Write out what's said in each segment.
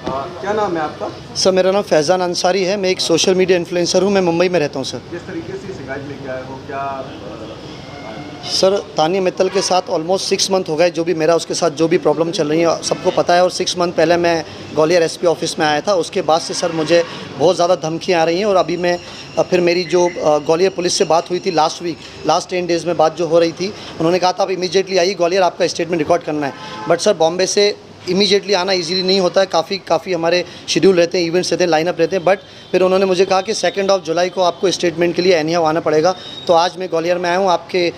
क्या नाम है आपका? सर मेरा नाम फैज़ान अंसारी है। मैं एक सोशल मीडिया इन्फ्लुएंसर हूँ। मैं मुंबई में रहता हूँ सर। किस तरीके से शिकायत लेके आए हो? क्या सर तानिया मित्तल के साथ ऑलमोस्ट 6 मंथ हो गए। जो भी मेरा उसके साथ जो भी प्रॉब्लम चल रही है सबको पता है। और 6 मंथ पहले मैं ग्वालियर एसपी ऑफिस में आया था। उसके बाद से सर मुझे बहुत ज़्यादा धमकियाँ आ रही हैं। और अभी मैं फिर मेरी जो ग्वालियर पुलिस से बात हुई थी लास्ट 10 डेज़ में बात जो हो रही थी, उन्होंने कहा था आप इमीडिएटली आइए ग्वालियर, आपका स्टेटमेंट रिकॉर्ड करना है। बट सर बॉम्बे से इमीडिएटली आना इजीली नहीं होता है। काफ़ी हमारे शेड्यूल रहते हैं, इवेंट्स रहते हैं, लाइनअप रहते हैं। बट फिर उन्होंने मुझे कहा कि 2 जुलाई को आपको स्टेटमेंट के लिए एनीहाउ आना पड़ेगा। तो आज मैं ग्वालियर में आया हूँ। आपके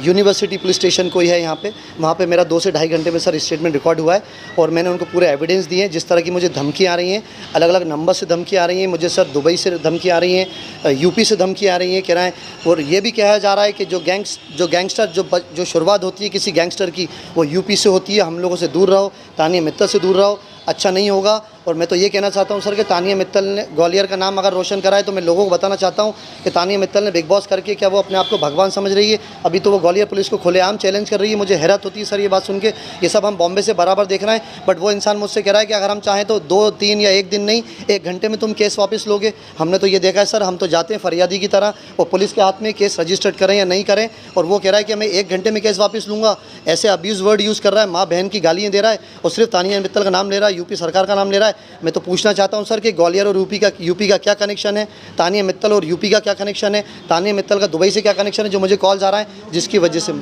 यूनिवर्सिटी पुलिस स्टेशन कोई है यहाँ पे, वहाँ पे मेरा 2 से ढाई घंटे में सर स्टेटमेंट रिकॉर्ड हुआ है। और मैंने उनको पूरे एविडेंस दिए हैं। जिस तरह की मुझे धमकी आ रही हैं, अलग अलग नंबर से धमकी आ रही हैं मुझे सर, दुबई से धमकी आ रही हैं, यूपी से धमकी आ रही हैं, कह रहे हैं। और ये भी कहा जा रहा है कि जो गैंगस्टर जो शुरुआत होती है किसी गैंगस्टर की, वो यूपी से होती है। हम लोगों से दूर रहो, तानिया मित्तल से दूर रहो, अच्छा नहीं होगा। और मैं तो ये कहना चाहता हूँ सर कि तानिया मित्तल ने ग्वालियर का नाम अगर रोशन करा है, तो मैं लोगों को बताना चाहता हूँ कि तानिया मित्तल ने बिग बॉस करके क्या वो अपने आप को भगवान समझ रही है? अभी तो वो ग्वालियर पुलिस को खुलेआम चैलेंज कर रही है। मुझे हैरत होती है सर ये बात सुन के। ये सब हम बॉम्बे से बराबर देख रहे हैं। बट वो इंसान मुझसे कह रहा है कि अगर हम चाहें तो 2, 3 या 1 दिन नहीं, 1 घंटे में तुम केस वापस लोगे। हमने तो ये देखा है सर, हम तो जाते हैं फरियादी की तरह, और पुलिस के हाथ में केस रजिस्टर्ड करें या नहीं करें, और वो कह रहा है कि मैं 1 घंटे में केस वापस लूँगा। ऐसे अब्यूज़ वर्ड यूज़ कर रहा है, माँ बहन की गालियाँ दे रहा है, और सिर्फ तानिया मित्तल का नाम ले रहा है, यूपी सरकार का नाम ले रहा है। मैं तो पूछना चाहता हूं सर कि ग्वालियर और यूपी का क्या कनेक्शन है? तानिया मित्तल और यूपी का क्या कनेक्शन है? तानिया मित्तल का दुबई से क्या कनेक्शन है जो मुझे कॉल्स आ रहा है, जिसकी वजह से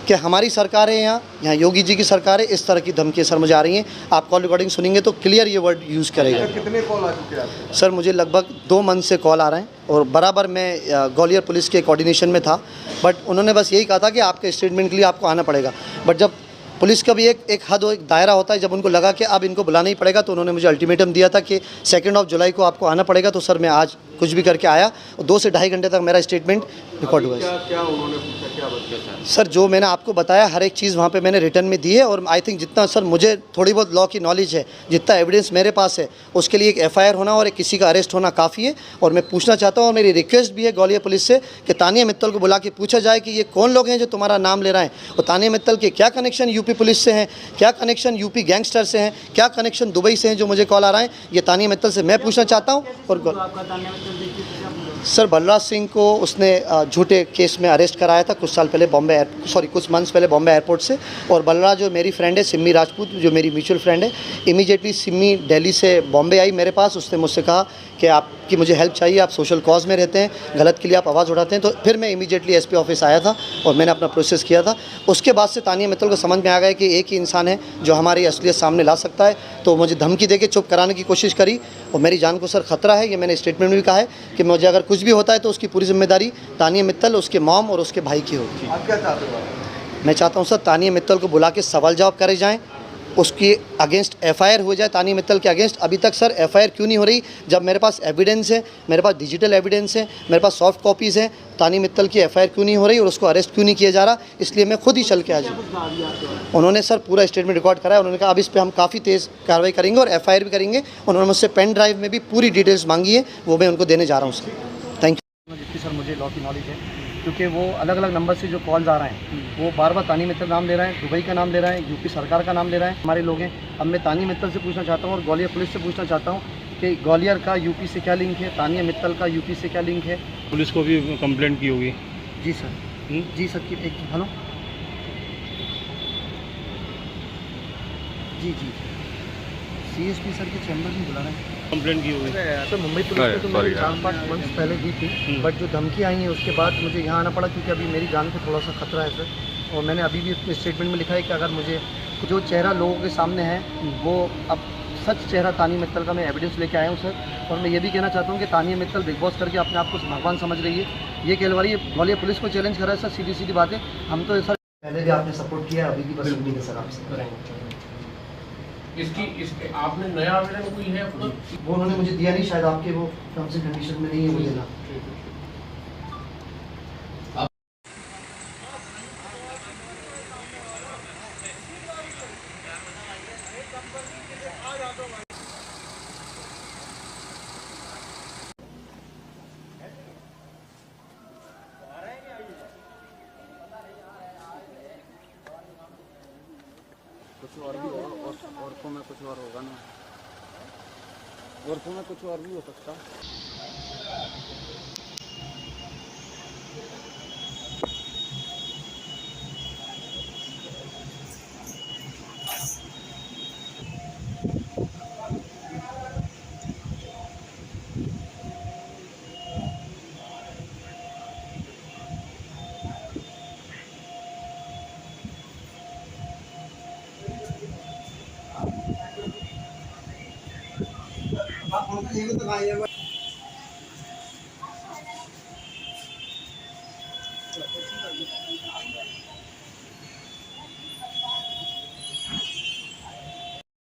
कि हमारी सरकार है, यहाँ योगी जी की सरकार है, इस तरह की धमकियाँ सर मुझे आ रही हैं। आप कॉल रिकॉर्डिंग सुनेंगे तो क्लियर ये वर्ड यूज़ करेगा। कितने कॉल आ चुके हैं आपके? सर मुझे लगभग 2 मंथ से कॉल आ रहे हैं, और बराबर मैं ग्वालियर पुलिस के कोऑर्डिनेशन में था। बट उन्होंने बस यही कहा था कि आपके स्टेटमेंट के लिए आपको आना पड़ेगा। बट जब पुलिस का भी एक हद और एक दायरा होता है, जब उनको लगा कि अब इनको बुलाना ही पड़ेगा, तो उन्होंने मुझे अल्टीमेटम दिया था कि 2 जुलाई को आपको आना पड़ेगा। तो सर मैं आज कुछ भी करके आया, और 2 से ढाई घंटे तक मेरा स्टेटमेंट रिकॉर्ड हुआ है। क्या उन्होंने पूछा, क्या बता? सर जो मैंने आपको बताया हर एक चीज़ वहाँ पे मैंने रिटर्न में दी है। और आई थिंक जितना सर मुझे थोड़ी बहुत लॉ की नॉलेज है, जितना एविडेंस मेरे पास है, उसके लिए एक एफआईआर होना और एक किसी का अरेस्ट होना काफ़ी है। और मैं पूछना चाहता हूँ, और मेरी रिक्वेस्ट भी है ग्वालियर पुलिस से कि तानिया मित्तल को बुला के पूछा जाए कि ये कौन लोग हैं जो तुम्हारा नाम ले रहे हैं, और तानिया मित्तल के क्या कनेक्शन यूपी पुलिस से हैं, क्या कनेक्शन यूपी गैंगस्टर से हैं, क्या कनेक्शन दुबई से हैं जो मुझे कॉल आ रहा है। ये तानिया मित्तल से मैं पूछना चाहता हूँ। और सर बलराज सिंह को उसने झूठे केस में अरेस्ट कराया था कुछ मंथ्स पहले बॉम्बे एयरपोर्ट से। और बलराज जो मेरी फ्रेंड है सिम्मी राजपूत, जो मेरी म्यूचुअल फ्रेंड है, इमीडिएटली सिम्मी दिल्ली से बॉम्बे आई मेरे पास। उसने मुझसे कहा कि आपकी मुझे हेल्प चाहिए, आप सोशल कॉज में रहते हैं, गलत के लिए आप आवाज़ उठाते हैं। तो फिर मैं इमीडिएटली एसपी ऑफिस आया था और मैंने अपना प्रोसेस किया था। उसके बाद से तानिया मित्तल को समझ में आ गया कि एक ही इंसान है जो हमारी असलियत सामने ला सकता है। तो मुझे धमकी देके चुप कराने की कोशिश करी, और मेरी जान को सर खतरा है। ये मैंने स्टेटमेंट में भी कहा है कि मुझे अगर कुछ भी होता है तो उसकी पूरी जिम्मेदारी तानिया मित्तल, उसके मॉम और उसके भाई की होगी। आप क्या चाहते हो? मैं चाहता हूँ सर तानिया मित्तल को बुला के सवाल जवाब करे जाएँ, उसकी अगेंस्ट एफआईआर हो जाए तानिया मित्तल के अगेंस्ट। अभी तक सर एफआईआर क्यों नहीं हो रही, जब मेरे पास एविडेंस है, मेरे पास डिजिटल एविडेंस है, मेरे पास सॉफ्ट कॉपीज़ हैं। तानिया मित्तल की एफआईआर क्यों नहीं हो रही और उसको अरेस्ट क्यों नहीं किया जा रहा? इसलिए मैं खुद ही चल के आ जाऊँ। उन्होंने सर पूरा स्टेटमेंट रिकॉर्ड कराया। उन्होंने कहा अब इस पर हम काफ़ी तेज़ कार्रवाई करेंगे और एफआईआर भी करेंगे। उन्होंने मुझसे पेन ड्राइव में भी पूरी डिटेल्स मांगी है, वो मैं उनको देने जा रहा हूँ सर। Thank you. जितनी सर मुझे लॉ की नॉलेज है, क्योंकि वो अलग अलग नंबर से जो कॉल्स आ रहे हैं, वो बार बार तानिया मित्तल नाम ले रहे हैं, दुबई का नाम ले रहे हैं, यूपी सरकार का नाम ले रहे हैं, हमारे लोग हैं। अब मैं तानिया मित्तल से पूछना चाहता हूँ और ग्वालियर पुलिस से पूछना चाहता हूँ कि ग्वालियर का यूपी से क्या लिंक है, तानिया मित्तल का यूपी से क्या लिंक है? पुलिस को भी कंप्लेंट की होगी? जी सर। जी सर की एक हेलो जी सीएसपी सर के चैम्बर में बुला रहे हैं। कंप्लेंट की होगी सर मुंबई पुलिस में तो मैंने 4-5 मंथ्स पहले दी थी। बट जो धमकी आई है उसके बाद मुझे यहाँ आना पड़ा, क्योंकि अभी मेरी जान को थोड़ा सा खतरा है सर। और मैंने अभी भी अपने स्टेटमेंट में लिखा है कि अगर मुझे जो चेहरा लोगों के सामने है, वो अब सच चेहरा तानिया मित्तल का मैं एविडेंस लेके आया हूँ सर। और मैं ये भी कहना चाहता हूँ कि तानिया मित्तल बिग बॉस करके अपने आप को भगवान समझ रही है। ये कह रही है ग्वालियर पुलिस को चैलेंज कर रहा है सर, सीधी सीधी बात है। हम तो सर पहले भी आपने सपोर्ट किया, अभी भी बस उम्मीद है सर आपसे। इसके आपने नया आवेदन कोई है अपना? वो उन्होंने मुझे दिया नहीं, शायद आपके वो टर्म्स एंड कंडीशन में नहीं है वो देना। कुछ और भी और को मैं कुछ और होगा ना, वर्षों में कुछ और भी हो सकता। आप